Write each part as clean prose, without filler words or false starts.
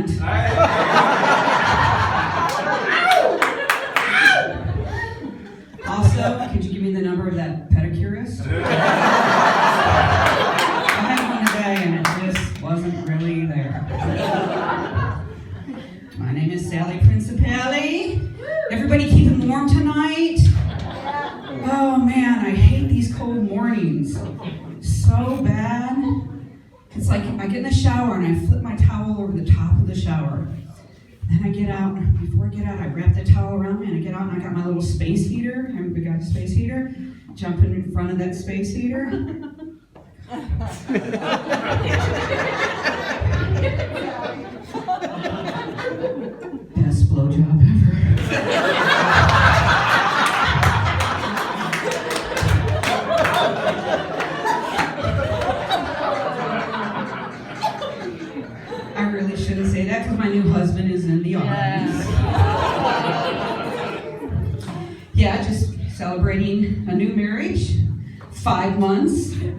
rent. Also, could you give me the number of that pedicurist? I had one today and it just wasn't really there. My name is Sally Principelli. Everybody keeping warm tonight? Oh man, I hate these cold mornings. So bad. It's like I get in the shower and I flip my towel over the top of the shower. Then I get out, before I get out, I wrap the towel around me and I get out and I got my little space heater. Everybody got a space heater? Jump in front of that space heater. Best blowjob ever. I really shouldn't say that because my new husband is in the audience. Yeah, just celebrating a new marriage. 5 months. We're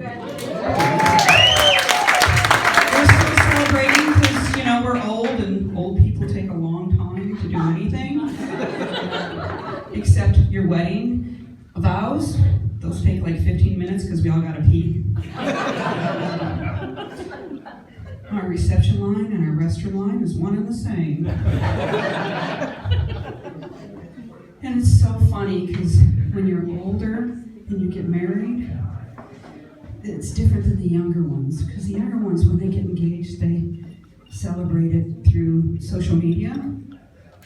still celebrating because, we're old and old people take a long time to do anything. Except your wedding vows. Those take like 15 minutes because we all gotta pee. Our reception line and our restroom line is one and the same. And it's so funny because when you're older and you get married, it's different than the younger ones. Because the younger ones, when they get engaged, they celebrate it through social media.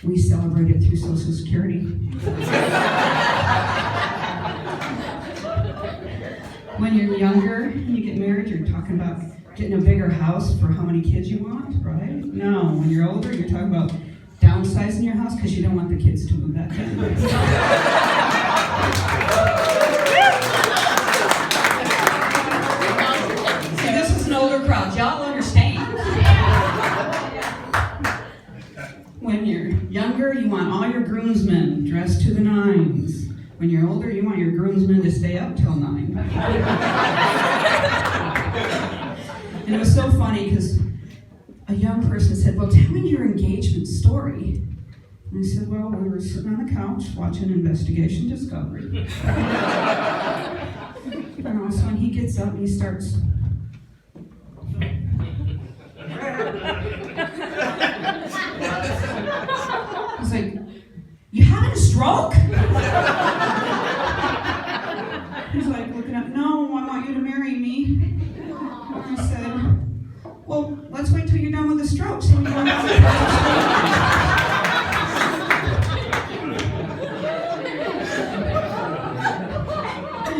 We celebrate it through Social Security. When you're younger and you get married, you're talking about getting a bigger house for how many kids you want, right? No, when you're older, you're talking about downsizing your house because you don't want the kids to move that in. See, this is an older crowd. Y'all understand. When you're younger, you want all your groomsmen dressed to the nines. When you're older, you want your groomsmen to stay up till 9. And it was so funny because a young person said, well, tell me your engagement story. And I said, well, we were sitting on the couch watching Investigation Discovery. And all of a sudden he gets up and he starts. I was like, you having a stroke? He's like looking up, no, I want you to marry me. And I said, well, let's wait till you're done with the stroke. So we go and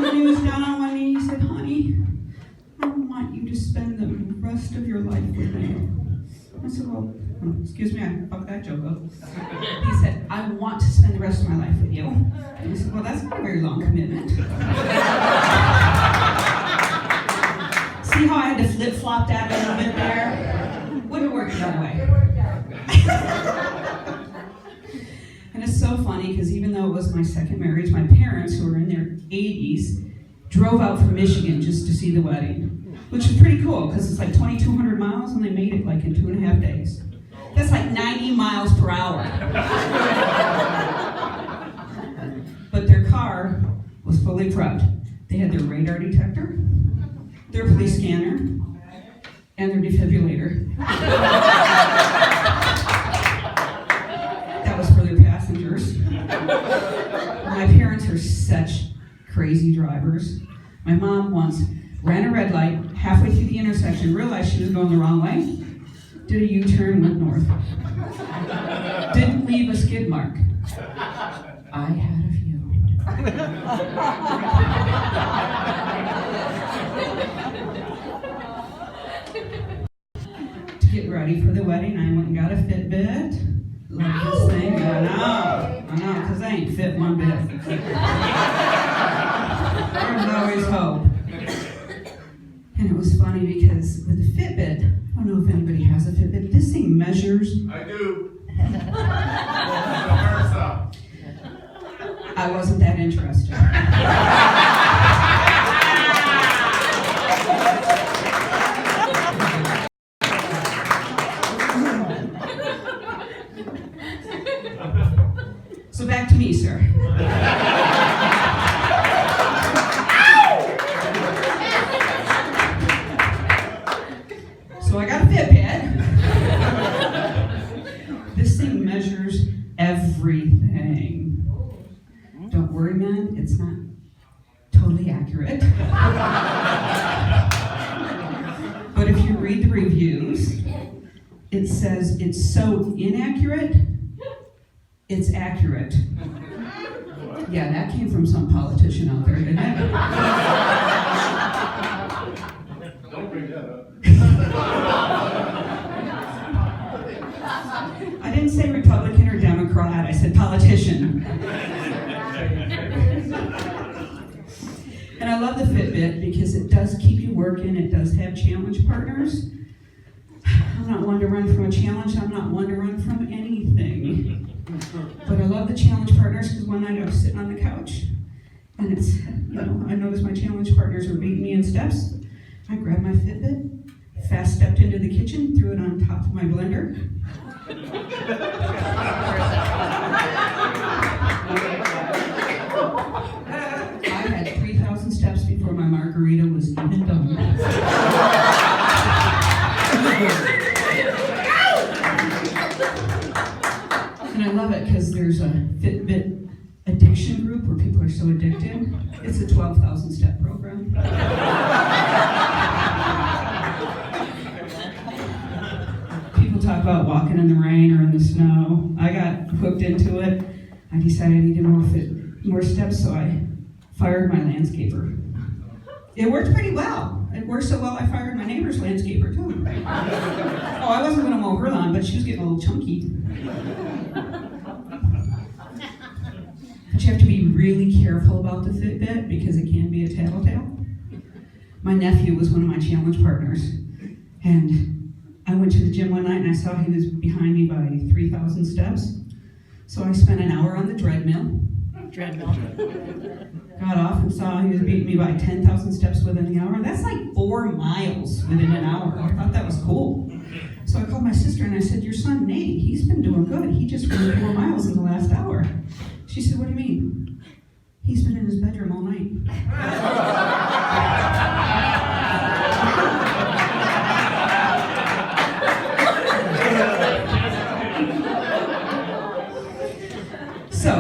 when he was down on one knee, he said, honey, I want you to spend the rest of your life with me. I said, well, excuse me, I fucked that joke up. He said, I want to spend the rest of my life with you. And I said, well, that's not a very long commitment. See how I had to flip-flop that a little bit there? Wouldn't work the other way. And it's so funny because even though it was my second marriage, my parents, who were in their 80s, drove out from Michigan just to see the wedding, which is pretty cool because it's like 2,200 miles and they made it like in 2.5 days. That's like 90 miles per hour. But their car was fully prepped. They had their radar detector, their police scanner, and their defibrillator. That was for their passengers. My parents are such crazy drivers. My mom once ran a red light halfway through the intersection, realized she was going the wrong way, did a U-turn, went north. Didn't leave a skid mark. I had a few. To get ready for the wedding, I went and got a Fitbit. Love this thing. I know, because I ain't fit one bit. There's always hope. And it was funny because with the Fitbit, I don't know if anybody has a Fitbit, this thing measures. I do. I wasn't that interested. But if you read the reviews, it says it's so inaccurate, it's accurate. Yeah, that came from some politician out there, didn't it? Don't bring that up. I didn't say Republican or Democrat, I said politician. And I love the Fitbit because it does keep you working, it does have challenge partners. I'm not one to run from a challenge, I'm not one to run from anything. But I love the challenge partners because one night I was sitting on the couch and I noticed my challenge partners were beating me in steps. I grabbed my Fitbit, fast stepped into the kitchen, threw it on top of my blender. I had 3,000 steps before my margarita was even done. And I love it because there's a Fitbit addiction group where people are so addicted. It's a 12,000 step program. People talk about walking in the rain or in the snow. I got hooked into it. I decided I needed more steps, so I fired my landscaper. It worked pretty well. It worked so well I fired my neighbor's landscaper too. Oh, I wasn't going to mow her lawn, but she was getting a little chunky. But you have to be really careful about the Fitbit because it can be a tattletale. My nephew was one of my challenge partners, and I went to the gym one night and I saw he was behind me by 3,000 steps. So I spent an hour on the treadmill. Got off and saw he was beating me by 10,000 steps within the hour. That's like 4 miles within an hour. I thought that was cool. So I called my sister and I said, your son Nate, he's been doing good. He just ran 4 miles in the last hour. She said, what do you mean? He's been in his bedroom all night. So,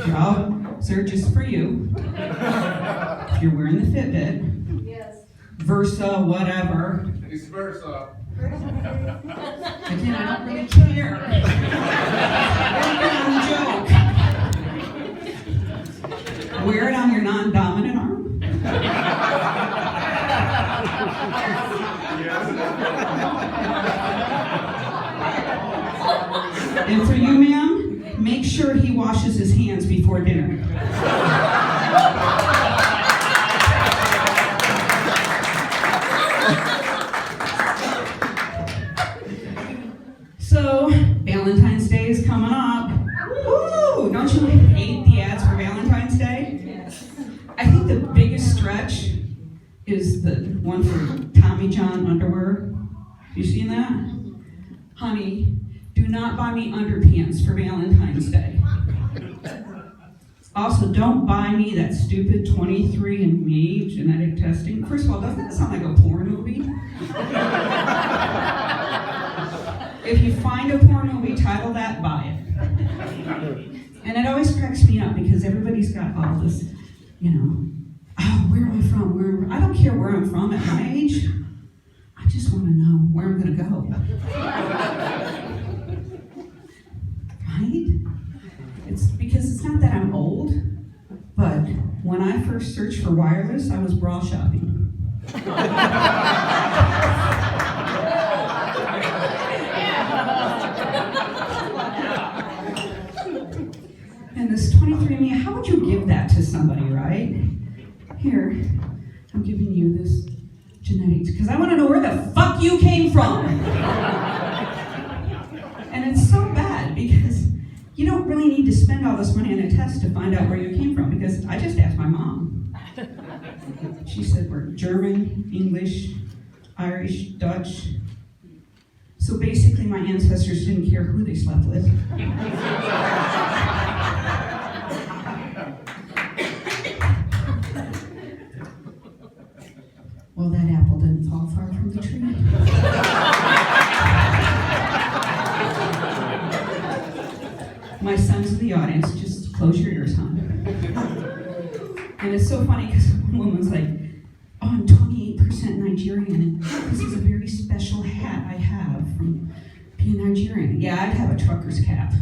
y'all, search is for you. If you're wearing the Fitbit, Yes. Versa, whatever. Vice versa. Again, I don't really care. Joke. Wear it on your non-dominant arm. And for you, ma'am, make sure he washes his hands before dinner. So, Valentine's Day is coming up. Woo! Don't you hate the ads for Valentine's Day? Yes. I think the biggest stretch is the one for Tommy John underwear. You seen that? Honey, do not buy me underpants for Valentine's Day. Also, don't buy me that stupid 23andMe genetic testing. First of all, doesn't that sound like a porn movie? If you find a porn movie, title that, buy it. And it always cracks me up because everybody's got all this, oh, where am I from? I don't care where I'm from at my age. I just want to know where I'm going to go. Right? It's because it's not that I'm old, but when I first searched for wireless, I was bra shopping. And this 23andMe, how would you give that to somebody, right? Here, I'm giving you this genetics, because I want to know where the fuck you came from. And it's so bad, because you don't really need to spend all this money on a test to find out where you came from, because I just asked my mom. She said we're German, English, Irish, Dutch. So basically my ancestors didn't care who they slept with. Well, that apple didn't fall far from the tree. My son's in the audience, just close your ears, hon. And it's so funny because one woman's like, oh, I'm 28% Nigerian. This is a very special hat I have from being Nigerian. Yeah, I'd have a trucker's cap.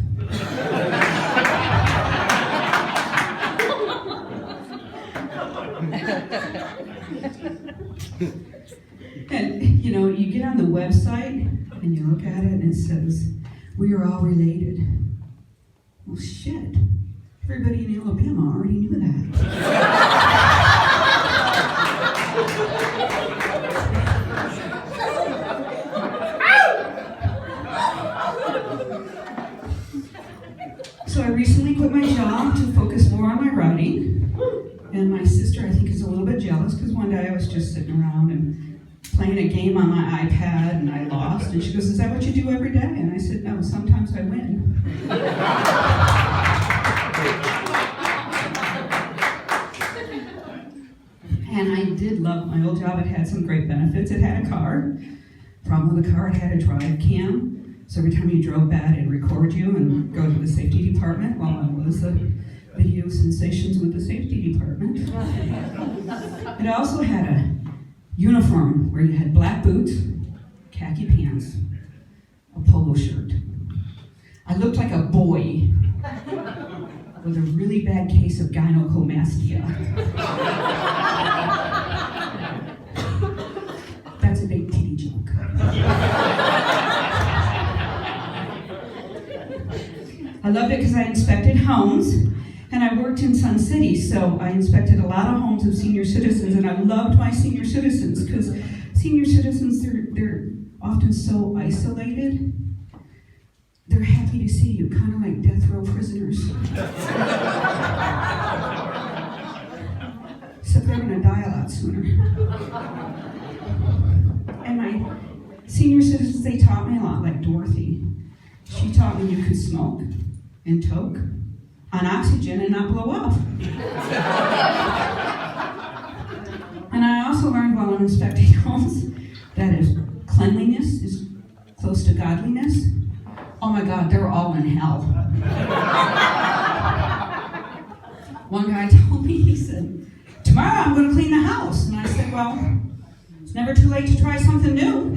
And, you know, you get on the website and you look at it and it says, we are all related. Well, shit. Everybody in Alabama already knew that. So I recently quit my job to focus more on my writing. And my sister, I think, is a little bit jealous because one day I was just sitting around and playing a game on my iPad and I lost. And she goes, is that what you do every day? And I said, no, sometimes I win. And I did love my old job. It had some great benefits. It had a car. Problem with the car, it had a drive cam. So every time you drove bad, it'd record you and go to the safety department while I was the video sensations with the safety department. It also had a uniform where you had black boots, khaki pants, a polo shirt. I looked like a boy with a really bad case of gynecomastia. That's a big titty joke. I loved it because I inspected homes, and I worked in Sun City, so I inspected a lot of homes of senior citizens, and I loved my senior citizens because senior citizens, they're often so isolated. They're happy to see you, kind of like death row prisoners. Except they're going to die a lot sooner. And my senior citizens, they taught me a lot, like Dorothy. She taught me you could smoke and toke on oxygen and not blow up. And I also learned while I'm inspecting homes that if cleanliness is close to godliness, oh my God, they're all in hell. One guy told me, he said, tomorrow I'm going to clean the house. And I said, well, it's never too late to try something new.